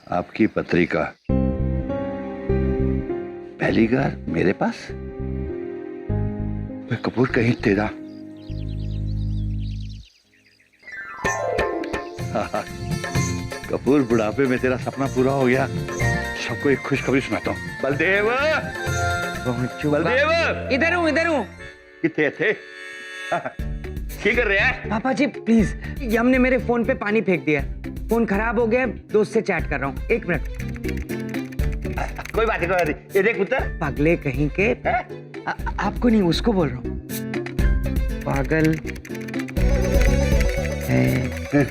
आपकी पत्रिका पहली बार मेरे पास। मैं कपूर कहीं तेरा कपूर, बुढ़ापे में तेरा सपना पूरा हो गया। सबको एक खुशखबरी सुनाता हूँ। बलदेव, बलदेव, इधर हूँ इधर हूँ। कितने थे? क्या कर रहे हैं? पापा जी प्लीज, यम ने मेरे फोन पे पानी फेंक दिया। फोन खराब हो गया, दोस्त से चैट कर रहा हूँ। एक मिनट। कोई बात नहीं। ये देख पुत्र, पागले कहीं के। आपको नहीं, उसको बोल रहा हूँ। पागल है।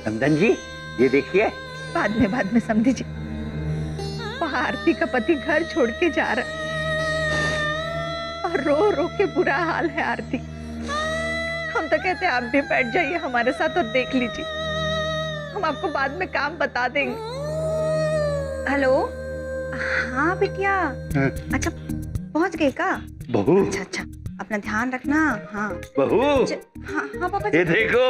नंदन जी, ये देखिए। बाद में समझी जी। वहाँ आरती का पति घर छोड़ के जा रहा और रो रो के बुरा हाल है आरती। हम तो कहते हैं आप भी बैठ जाइए हमारे साथ और देख लीजिए, हम आपको बाद में काम बता देंगे। हेलो, हाँ बिटिया। अच्छा पहुंच गए का? बहू। अच्छा, अपना ध्यान रखना। हाँ बहू। हाँ पापा जी। ये देखो।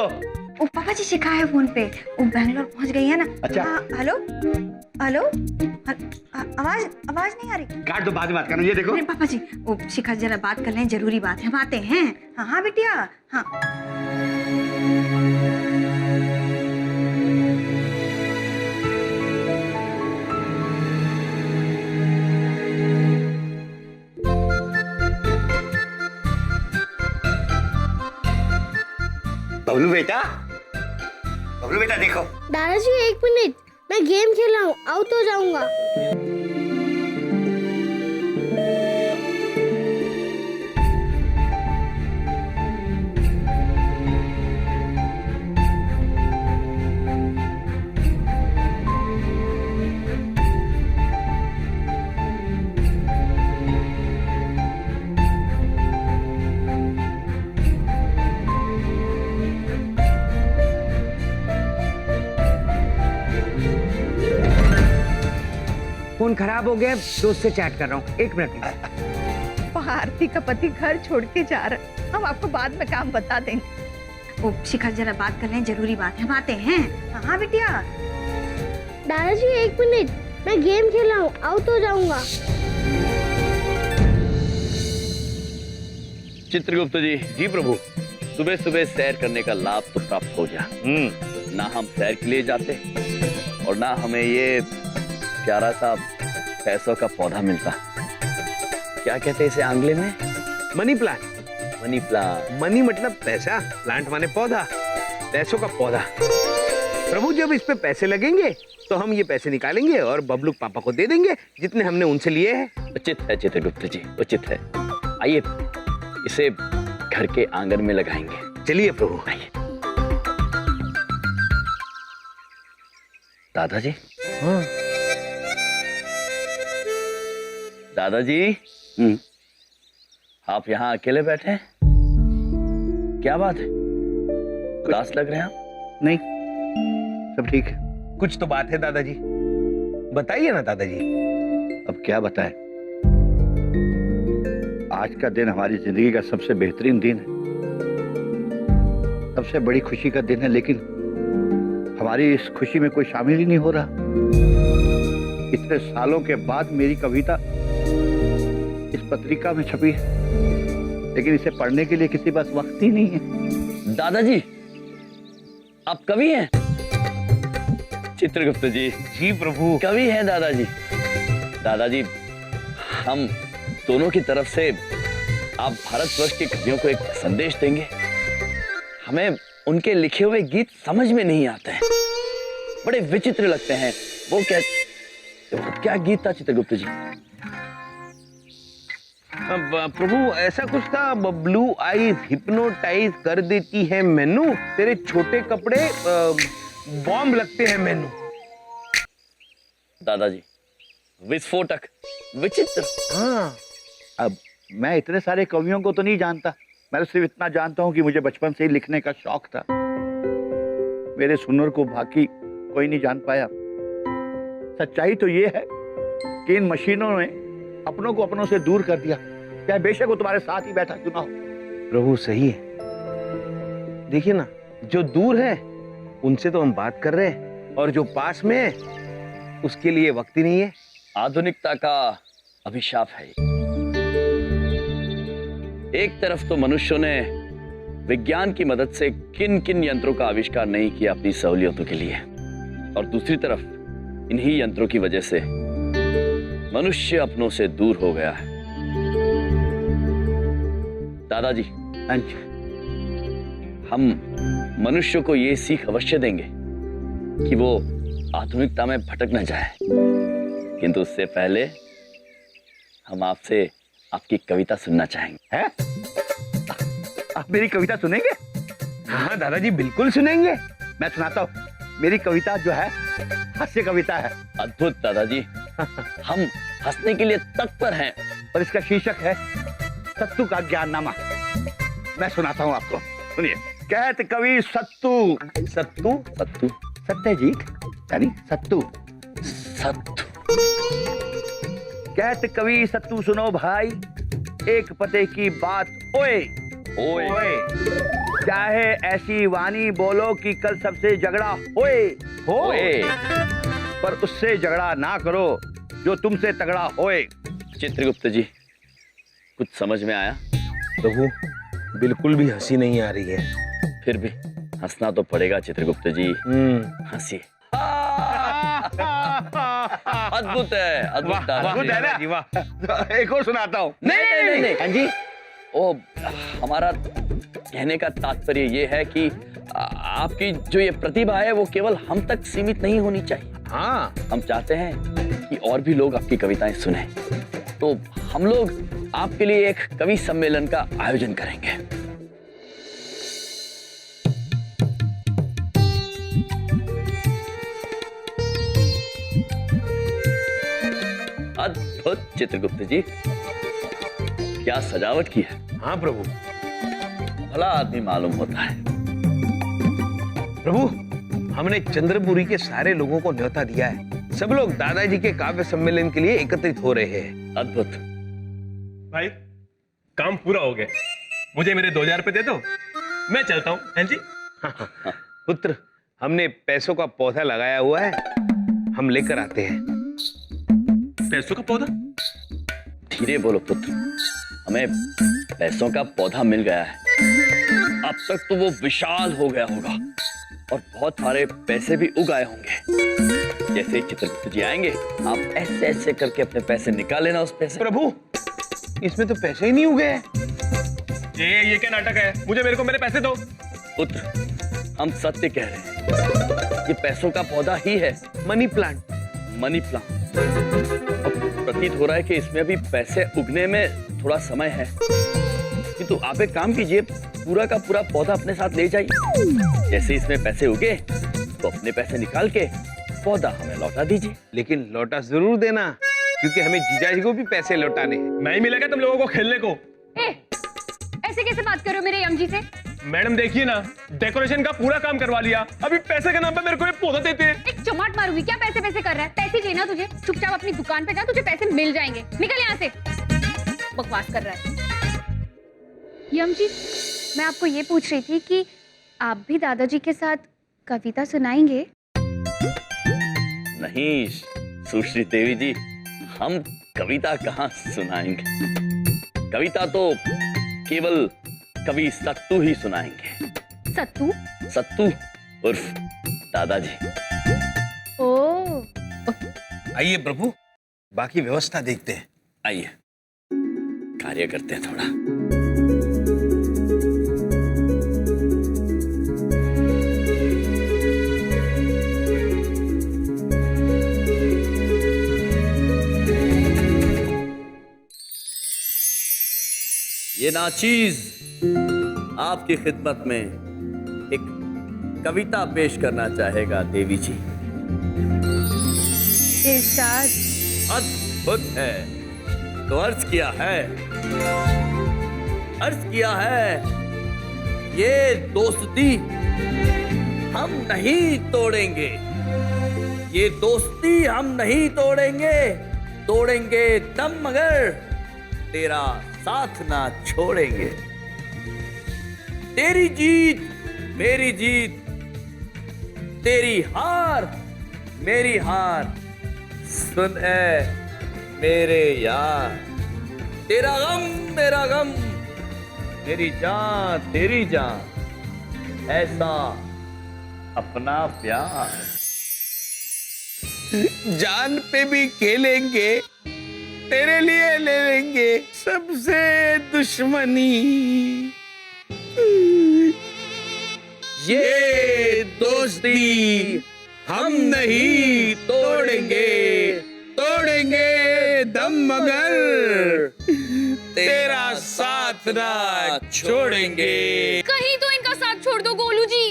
ओ पापा जी शिखा है फोन पे, वो बैंगलोर पहुंच गई है ना। अच्छा। हेलो हेलो, आवाज नहीं आ रही। काट दो, बाद में बात करना। ये देखो। अरे पापा जी, वो शिखा जरा बात कर लें, जरूरी बात है। हम आते हैं। हाँ बिटिया। हाँ बबलू बेटा देखो। दादाजी एक मिनट, मैं गेम खेल रहा हूँ, आउट हो जाऊंगा। फोन खराब हो गया, दोस्त से चैट कर रहा हूँ। एक मिनट। वहाँ आरती का पति घर छोड़ के जा रहा है, हम आपको बाद में काम बता देंगे। ओ शिखा जरा बात कर लें, जरूरी बात है। हम आते हैं। हाँ बिटिया। दादाजी एक मिनट, मैं गेम खेल रहा हूँ, आउट हो जाऊंगा। चित्रगुप्त जी। जी प्रभु। सुबह सुबह सैर करने का लाभ तो प्राप्त हो गया। ना हम सैर के लिए जाते और ना हमें ये प्यारा सा पैसों का पौधा मिलता। क्या कहते हैं इसे आंग्ले में? Money plant. Money plant. Money मतलब पैसा, प्लांट माने पौधा, पैसों का पौधा। प्रभु जब इस पे पैसे लगेंगे तो हम ये पैसे निकालेंगे और बबलू पापा को दे देंगे जितने हमने उनसे लिए हैं। उचित है चित्रगुप्त जी, उचित है। आइए इसे घर के आंगन में लगाएंगे। चलिए प्रभु। आइए। दादाजी। हाँ। दादाजी। आप यहाँ अकेले बैठे हैं? क्या बात है, उदास लग रहे हैं आप? नहीं, सब ठीक है। कुछ तो बात है दादाजी, बताइए ना दादाजी। अब क्या बताएं? आज का दिन हमारी जिंदगी का सबसे बेहतरीन दिन है, सबसे बड़ी खुशी का दिन है, लेकिन हमारी इस खुशी में कोई शामिल ही नहीं हो रहा। इतने सालों के बाद मेरी कविता इस पत्रिका में छपी है, लेकिन इसे पढ़ने के लिए किसी पास वक्त ही नहीं है। दादाजी आप कवि हैं? चित्रगुप्त जी। जी प्रभु। कवि हैं दादाजी। दादाजी हम दोनों की तरफ से आप भारतवर्ष के कवियों को एक संदेश देंगे। हमें उनके लिखे हुए गीत समझ में नहीं आते हैं, बड़े विचित्र लगते हैं। वो क्या गीत था चित्रगुप्त जी? प्रभु ऐसा कुछ था, ब्लू आईज हिप्नोटाइज कर देती है मैनू, तेरे छोटे कपड़े बॉम्ब लगते हैं मैनू। दादाजी विस्फोटक, विचित्र। हाँ। अब मैं इतने सारे कवियों को तो नहीं जानता, मैं सिर्फ इतना जानता हूँ कि मुझे बचपन से ही लिखने का शौक था। मेरे सुनर को बाकी कोई नहीं जान पाया। सच्चाई तो ये है कि इन मशीनों ने अपनों को अपनों से दूर कर दिया, चाहे बेशक वो तुम्हारे साथ ही बैठा क्यों ना हो। प्रभु सही है। देखिए ना, जो दूर है उनसे तो हम बात कर रहे हैं, और जो पास में है उसके लिए वक्त ही नहीं है। आधुनिकता का अभिशाप है। एक तरफ तो मनुष्यों ने विज्ञान की मदद से किन किन यंत्रों का आविष्कार नहीं किया अपनी सहूलियतों के लिए, और दूसरी तरफ इन्हीं यंत्रों की वजह से मनुष्य अपनों से दूर हो गया है। दादाजी, हाँ जी। हम मनुष्य को ये सीख अवश्य देंगे कि वो आधुनिकता में भटक न जाए, किंतु उससे पहले हम आपसे आपकी कविता सुनना चाहेंगे। है? आप मेरी कविता सुनेंगे? हाँ दादाजी, बिल्कुल सुनेंगे। मैं सुनाता हूँ। मेरी कविता जो है हास्य कविता है, अद्भुत दादाजी, हम हंसने के लिए तत्पर हैं। और इसका शीर्षक है सत्तू का ज्ञाननामा। मैं सुनाता हूँ आपको, सुनिए। कहत कवि सत्तू, सत्तू सत्तू सत्यजीत यानी सत्तू। सत्तू। कहत कवि सत्तू सुनो भाई, एक पते की बात ओए ओए चाहे ऐसी वाणी बोलो कि कल सबसे झगड़ा होए ओए। पर उससे झगड़ा ना करो जो तुमसे तगड़ा होए। चित्रगुप्त जी, कुछ समझ में आया? प्रभु, बिल्कुल भी हंसी नहीं आ रही है। फिर भी हंसना तो पड़ेगा चित्रगुप्त जी। हंसिए। अद्भुत है, अद्भुत दादाजी। है ना? जी, वाह। एक और सुनाता हूँ। नहीं। हाँ जी। ओ, हमारा कहने का तात्पर्य ये है कि आपकी जो ये प्रतिभा है वो केवल हम तक सीमित नहीं होनी चाहिए। हाँ, हम चाहते हैं कि और भी लोग आपकी कविताएं सुने, तो हम लोग आपके लिए एक कवि सम्मेलन का आयोजन करेंगे। अद्भुत चित्रगुप्त जी, क्या सजावट की है। हाँ प्रभु। भला आदमी मालूम होता है। प्रभु, हमने चंद्रपुरी के सारे लोगों को न्योता दिया है। सब लोग दादाजी के काव्य सम्मेलन के लिए एकत्रित हो रहे हैं। अद्भुत। भाई, काम पूरा हो गया। मुझे मेरे 2000 रुपए दे दो, मैं चलता हूँ। हैं जी? पुत्र, हमने पैसों का पौधा लगाया हुआ है, हम लेकर आते हैं। पैसों का पौधा? धीरे बोलो पुत्र, हमें पैसों का पौधा मिल गया है। अब तक तो वो विशाल हो गया होगा और बहुत सारे पैसे भी उग आए होंगे। जैसे ही चित्रगुप्त जी आएंगे, आप ऐसे ऐसे करके अपने पैसे निकाल लेना उस पैसे। प्रभु, इसमें तो पैसे ही नहीं उगे हैं। ये क्या नाटक है? मेरे को मेरे पैसे दो। पुत्र, हम सत्य कह रहे हैं, ये पैसों का पौधा ही है। Money plant. Money plant. अब प्रतीत हो रहा है कि इसमें अभी पैसे उगने में थोड़ा समय है, किंतु आप एक काम कीजिए, पूरा का पूरा पौधा अपने साथ ले जाइए। जैसे इसमें पैसे उगे तो अपने पैसे निकाल के पौधा हमें लौटा दीजिए। लेकिन लौटा जरूर देना, क्योंकि हमें जीजाजी को भी पैसे लौटाने हैं। नहीं मिलेगा तुम लोगों को खेलने को। ऐसे कैसे बात कर रहे हो मेरे यमजी से? मैडम देखिए ना, डेकोरेशन का पूरा काम करवा लिया, अभी पैसे के नाम पे मेरे को ये पौधा देते हैं। एक चमाट मारूंगी। क्या पैसे पैसे कर रहा है? पैसे चाहिए ना तुझे? चुपचाप अपनी दुकान पे जा, तुझे पैसे मिल जाएंगे। निकल यहाँ से। बकवास कर रहा है। यमजी, मैं आपको ये पूछ रही थी कि आप भी दादाजी के साथ कविता सुनाएंगे? नहीं सुश्री देवी जी, हम कविता कहाँ सुनाएंगे। कविता तो केवल कवि सत्तू ही सुनाएंगे। सत्तू? सत्तू उर्फ दादाजी। ओ, आइए प्रभु, बाकी व्यवस्था देखते हैं। आइए, कार्य करते हैं थोड़ा। ये नाचीज आपकी खिदमत में एक कविता पेश करना चाहेगा देवी जी। इरशाद। अद्भुत है। तो अर्ज किया है ये दोस्ती हम नहीं तोड़ेंगे, ये दोस्ती हम नहीं तोड़ेंगे, तोड़ेंगे दम मगर तेरा साथ ना छोड़ेंगे। तेरी जीत मेरी जीत, तेरी हार, मेरी हार। सुन है मेरे यार, तेरा गम मेरा गम, मेरी जान तेरी जान, ऐसा अपना प्यार। जान पे भी खेलेंगे, तेरे लिए ले लेंगे सबसे दुश्मनी। ये दोस्ती हम नहीं तोड़ेंगे, तोड़ेंगे दम मगर तेरा साथ ना छोड़ेंगे। कहीं तो इनका साथ छोड़ दो गोलू जी।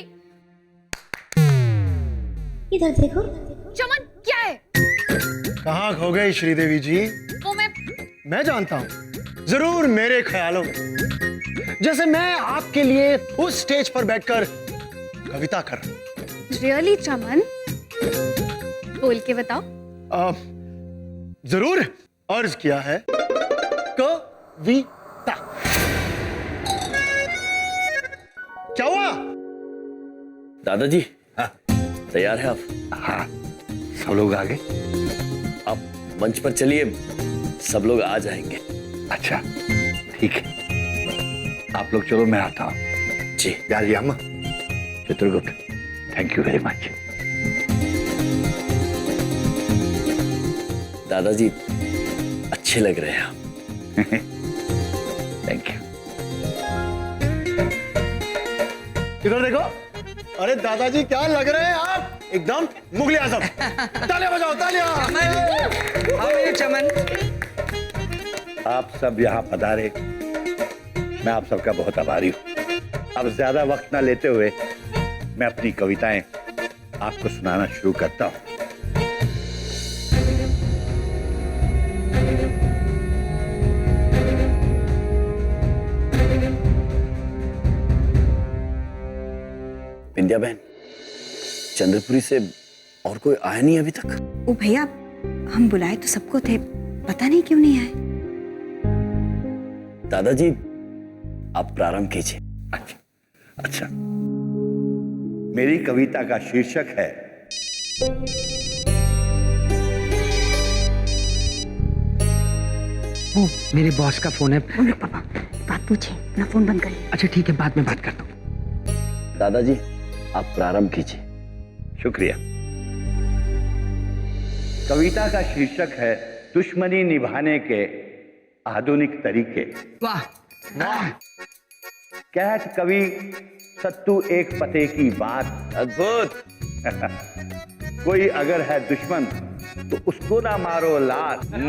इधर देखो। चमन क्या है? कहाँ खो गई श्रीदेवी जी? वो मैं जानता हूँ, जरूर मेरे ख्यालों में, जैसे मैं आपके लिए उस स्टेज पर बैठकर कविता कर रहा हूँ। रियली चमन, बोल के बताओ। जरूर अर्ज किया है कविता। क्या हुआ? दादाजी तैयार है आप? हाँ, सब लोग आ गए। आप मंच पर चलिए, सब लोग आ जाएंगे। अच्छा ठीक है, आप लोग चलो, मैं आता हूँ। जी यार अम्मा, Chitragupta, thank you very much. दादाजी अच्छे लग रहे हैं आप। Thank you. इधर देखो। अरे दादाजी क्या लग रहे हैं आप, एकदम मुगले आजम। तालियां बजाओ, तालियां। आओ मेरे चमन। आप सब यहाँ पधारे, मैं आप सबका बहुत आभारी हूँ। अब ज्यादा वक्त ना लेते हुए मैं अपनी कविताएं आपको सुनाना शुरू करता हूँ। विंध्या बहन, चंद्रपुरी से और कोई आया नहीं अभी तक? ओ भैया, हम बुलाए तो सबको थे, पता नहीं क्यों नहीं आए। दादाजी आप प्रारंभ कीजिए। अच्छा, मेरी कविता का शीर्षक है वो मेरे बॉस का फोन है। पापा बात पूछे, अपना फोन बंद कर। अच्छा ठीक है, बाद में बात करता हूँ। दादाजी आप प्रारंभ कीजिए। शुक्रिया। कविता का शीर्षक है दुश्मनी निभाने के आधुनिक तरीके। वाह वाह। कहत कवि सत्तू एक पते की बात। अद्भुत। कोई अगर है दुश्मन तो उसको ना मारो लात। वाह वाह,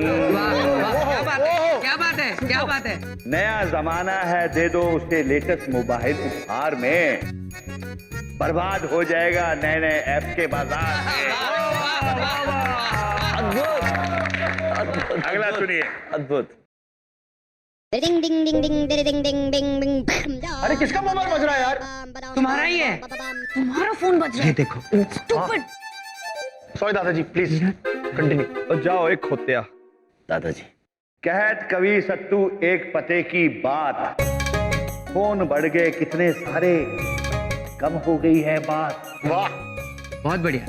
क्या बात है, क्या बात है, क्या बात है। नया जमाना है, दे दो उसे लेटेस्ट मोबाइल उपहार में, बर्बाद हो जाएगा नए नए ऐप के बाजार में। अगला सुनिए। अद्भुत। डिंग डिंग डिंग डिंग डिंग डिंग डिंग डिंग डिंग। अरे किसका मोबाइल बज रहा है यार? तुम्हारा ही है। तुम्हारा फोन बज रहा ये है। देखो। Stupid। सॉरी दादाजी, प्लीज कंटिन्यू। जाओ एक खोतिया। दादाजी कहत कवि सत्तू एक पते की बात, फोन बढ़ गए कितने सारे, कम हो गई है बात। वाह, बहुत बढ़िया।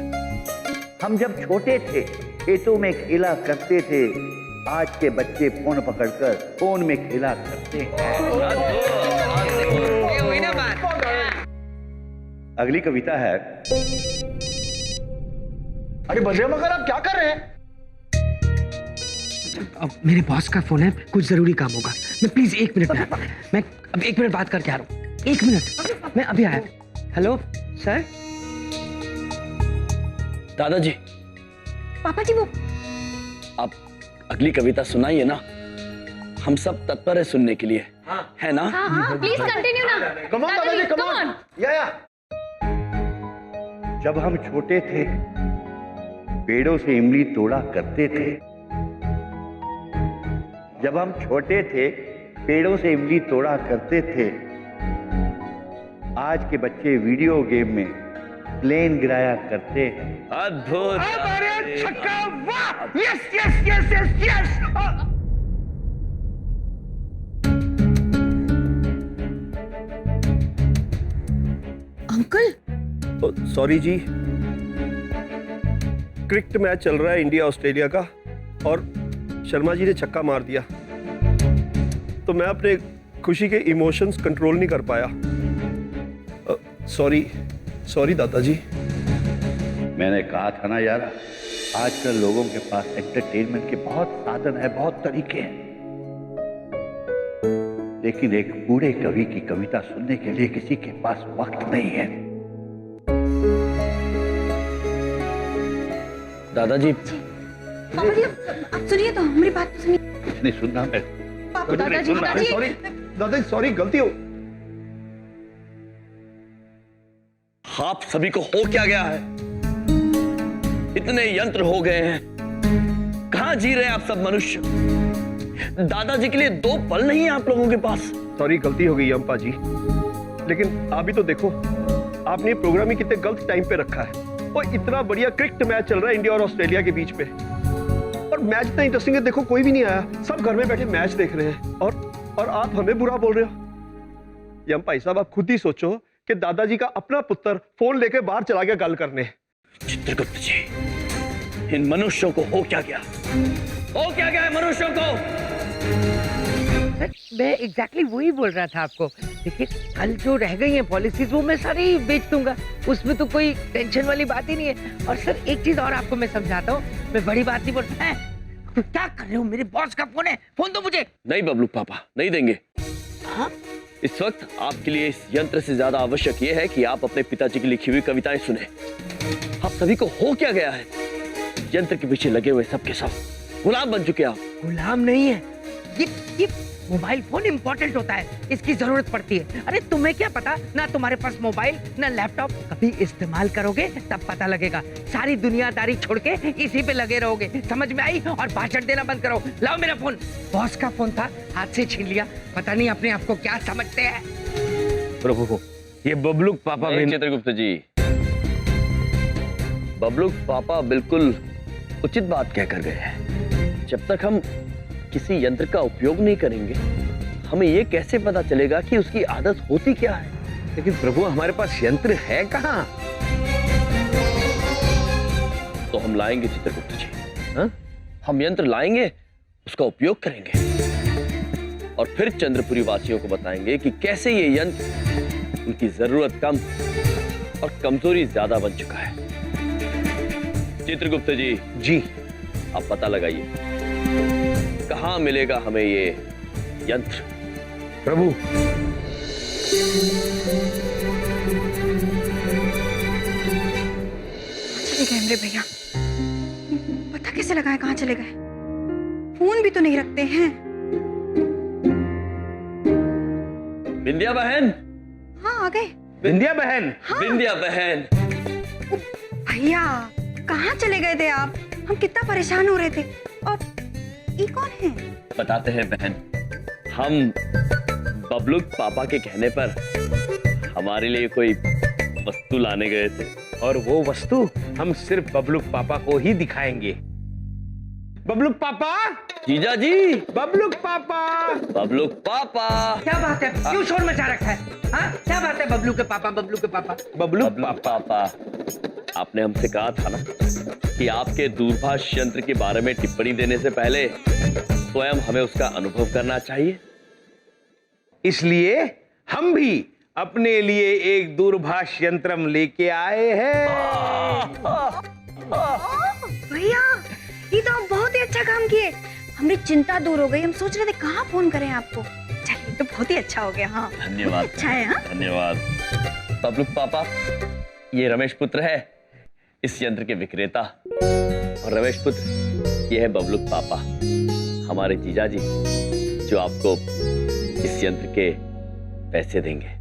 हम जब छोटे थे खेतों में खेला करते थे, आज के बच्चे फोन पकड़कर फोन में खेला करते हैं। ये हुई ना बात। अगली कविता है। अरे बजरे मगर आप क्या कर रहे हैं? अब मेरे बॉस का फोन है, कुछ जरूरी काम होगा। मैं प्लीज 1 मिनट में, मैं अब 1 मिनट बात करके आ रहा हूँ। 1 मिनट, मैं अभी आया। Hello sir. दादाजी पापा जी वो आप अगली कविता सुनाइए ना, हम सब तत्पर है सुनने के लिए। है ना? हाँ हाँ प्लीज कंटिन्यू ना। कम ऑन दादाजी, कम come ऑन। on। या जब हम छोटे थे पेड़ों से इमली तोड़ा करते थे, जब हम छोटे थे पेड़ों से इमली तोड़ा करते थे, आज के बच्चे वीडियो गेम में प्लेन गिराया करते हैं। अद्भुत। छक्का, वाह, yes yes yes yes yes. Uncle sorry ji, cricket match चल रहा है इंडिया ऑस्ट्रेलिया का और शर्मा जी ने छक्का मार दिया, तो मैं अपने खुशी के इमोशंस कंट्रोल नहीं कर पाया। सॉरी दादाजी। मैंने कहा था ना यार, आजकल लोगों के पास एंटरटेनमेंट के बहुत साधन है, बहुत तरीके हैं, लेकिन एक बूढ़े कवि की कविता सुनने के लिए किसी के पास वक्त नहीं है। दादाजी पापा जी आप सुनिए तो, हमारी बात तो सुनिए। कुछ नहीं सुनना मैं। पापा दादाजी दादाजी सॉरी, गलती हो। आप सभी को हो क्या गया है? इतने यंत्र हो गए हैं, कहां जी रहे हैं आप सब मनुष्य? दादाजी के लिए 2 पल नहीं है आप लोगों के पास। सॉरी, गलती हो गई अम्पा जी, लेकिन आप भी तो देखो, आपने ये प्रोग्राम ही कितने गलत टाइम पे रखा है। और इतना बढ़िया क्रिकेट मैच चल रहा है इंडिया और ऑस्ट्रेलिया के बीच में, और मैच इतना इंटरेस्टिंग है, देखो कोई भी नहीं आया, सब घर में बैठे मैच देख रहे हैं, और आप हमें बुरा बोल रहे हो। ये अम्पा साहब, आप खुद ही सोचो कि दादाजी का अपना पुत्र फोन लेके बाहर चला गया गल करने। चित्रगुप्त जी, इन मनुष्यों को हो क्या गया? हो क्या गया है मनुष्यों को? मैं एग्जैक्टली वही बोल रहा था आपको। देखिए, कल जो रह गई हैं पॉलिसीज वो मैं सारी बेच दूंगा, उसमें तो कोई टेंशन वाली बात ही नहीं है। और सर एक चीज और आपको मैं समझाता हूँ, मैं बड़ी बात नहीं बोल रहा है। तो क्या कर रहे हो? मेरे बॉस का फोन है, फोन दो मुझे। नहीं बबलू पापा, नहीं देंगे। हाँ? इस वक्त आपके लिए इस यंत्र से ज्यादा आवश्यक यह है कि आप अपने पिताजी की लिखी हुई कविताएं सुने। आप सभी को हो क्या गया है? यंत्र के पीछे लगे हुए सब के सब गुलाम बन चुके आप। गुलाम नहीं है, ये मोबाइल फोन इम्पोर्टेंट होता है, इसकी जरूरत पड़ती है। अरे तुम्हें क्या पता, ना तुम्हारे पास मोबाइल ना लैपटॉप, कभी इस्तेमाल करोगे तब पता लगेगा। सारी दुनियादारी छोड़ के इसी पे लगे रहोगे, समझ में आई? और भाषण देना बंद करो। लाओ मेरा फोन। बॉस का फोन था, हाथ से छीन लिया। पता नहीं अपने आप को क्या समझते हैं। प्रभु, ये बबलू पापा भी। चित्रगुप्त जी, बबलू पापा बिल्कुल उचित बात कहकर गए हैं। जब तक हम किसी यंत्र का उपयोग नहीं करेंगे, हमें ये कैसे पता चलेगा कि उसकी आदत होती क्या है? लेकिन प्रभु, हमारे पास यंत्र है कहाँ? तो हम लाएंगे चित्रगुप्त जी। हाँ? हम यंत्र लाएंगे, उसका उपयोग करेंगे, और फिर चंद्रपुरी वासियों को बताएंगे कि कैसे ये यंत्र उनकी जरूरत कम और कमजोरी ज्यादा बन चुका है। चित्रगुप्त जी, जी आप पता लगाइए कहां मिलेगा हमें ये यंत्र। प्रभु, चले गए मेरे भैया, पता कैसे लगा है कहाँ चले गए? फोन भी तो नहीं रखते हैं। विंध्या बहन। हाँ आ गए। विंध्या बहन। हाँ। विंध्या बहन, भैया कहाँ चले गए थे आप? हम कितना परेशान हो रहे थे। और ये कौन है? बताते हैं बहन, हम बबलू पापा के कहने पर हमारे लिए कोई वस्तु लाने गए थे, और वो वस्तु हम सिर्फ बबलू पापा को ही दिखाएंगे। बबलू पापा, जीजा जी, बबलू पापा, बबलू पापा। क्या बात है? क्यों शोर मचा रखा है? हाँ, क्या बात है? बबलू के पापा, बबलू के पापा। बबलू पापा, आपने हमसे कहा था ना कि आपके दूरभाष यंत्र के बारे में टिप्पणी देने से पहले स्वयं हमें उसका अनुभव करना चाहिए। इसलिए हम भी अपने लिए एक दूरभाष यंत्रम लेके आए हैं। भैया ये तो आप बहुत ही अच्छा काम किए, हमारी चिंता दूर हो गई। हम सोच रहे थे कहाँ फोन करें आपको। चलिए तो बहुत ही अच्छा हो गया। हाँ धन्यवाद। अच्छा है। हाँ धन्यवाद। बबलू पापा, ये रमेश पुत्र है इस यंत्र के विक्रेता, और रमेश पुत्र ये है बबलू पापा, हमारे जीजा जी, जो आपको इस यंत्र के पैसे देंगे।